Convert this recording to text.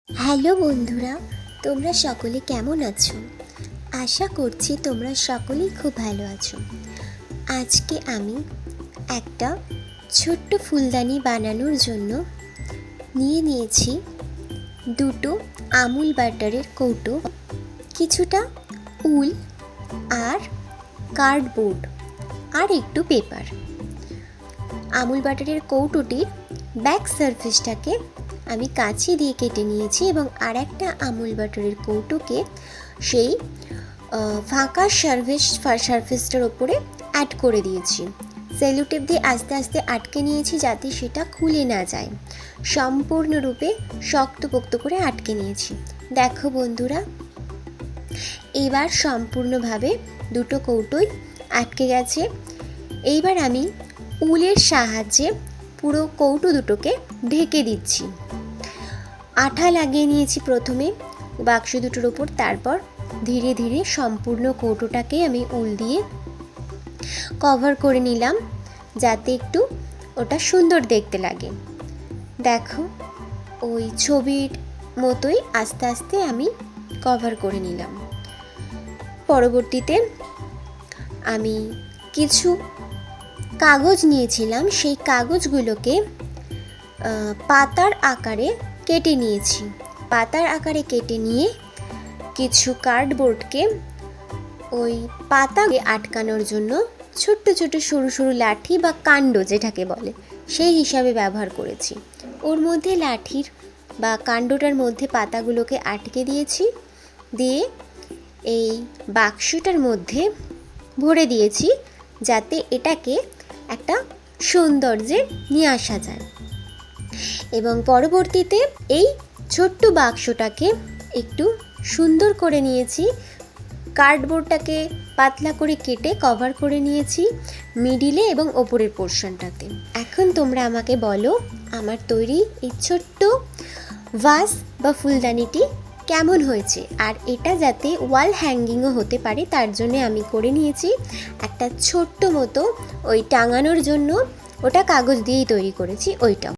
Hello বন্ধুরা, তোমরা সকলে কেমন আছো? আশা করছি তোমরা সকলেই খুব ভালো আছো। আজকে আমি একটা ছোট্ট ফুলদানি বানানোর জন্য নিয়েছি দুটো আমুল বাটারের কৌটো, কিছুটা উল আর কার্ডবোর্ড আর একটু পেপার। আমুল বাটারের কৌটোটির ব্যাক সারফেসটাকে আমি কাঁচি দিয়ে কেটে নিয়েছি এবং আর একটা আমুল বাটারের কৌটোকে সেই ফাঁকা সারফেসটার ওপরে অ্যাড করে দিয়েছি। সেলোটেপ দিয়ে আস্তে আস্তে আটকে নিয়েছি যাতে সেটা খুলে না যায়, সম্পূর্ণরূপে শক্তপোক্ত করে আটকে নিয়েছি। দেখো বন্ধুরা, এবার সম্পূর্ণভাবে দুটো কৌটোই আটকে গেছে। এইবার আমি উলের সাহায্যে পুরো কৌটো দুটোকে ঢেকে দিচ্ছি। আঠা লাগিয়ে নিয়েছি প্রথমে বাক্স দুটোর ওপর, তারপর ধীরে ধীরে সম্পূর্ণ কৌটোটাকে আমি উল দিয়ে কভার করে নিলাম যাতে একটু ওটা সুন্দর দেখতে লাগে। দেখো, ওই ছবির মতোই আস্তে আস্তে আমি কভার করে নিলাম। পরবর্তীতে আমি কিছু কাগজ নিয়েছিলাম, সেই কাগজগুলোকে পাতার আকারে কেটে নিয়েছি। পাতার আকারে কেটে নিয়ে কিছু কার্ডবোর্ডকে ওই পাতাকে আটকানোর জন্য ছোট্ট ছোট সরু সরু লাঠি বা কাণ্ড যেটাকে বলে সেই হিসাবে ব্যবহার করেছি। ওর মধ্যে লাঠির বা কাণ্ডটার মধ্যে পাতাগুলোকে আটকে দিয়েছি, দিয়ে এই বাক্সটার মধ্যে ভরে দিয়েছি যাতে এটাকে একটা সৌন্দর্যে নিয়ে আসা যায়। এবং পরবর্তীতে এই ছোট্ট বাক্সটাকে একটু সুন্দর করে নিয়েছি, কার্ডবোর্ডটাকে পাতলা করে কেটে কভার করে নিয়েছি মিডিলে এবং ওপরের পোর্শনটাতে। এখন তোমরা আমাকে বলো, আমার তৈরি এই ছোট্ট ভাস বা ফুলদানিটি কেমন হয়েছে। আর এটা যাতে ওয়াল হ্যাঙ্গিংও হতে পারে তার জন্য আমি করে নিয়েছি একটা ছোট্ট মতো ওই টাঙানোর জন্য, ওটা কাগজ দিয়েই তৈরি করেছি ওইটাও।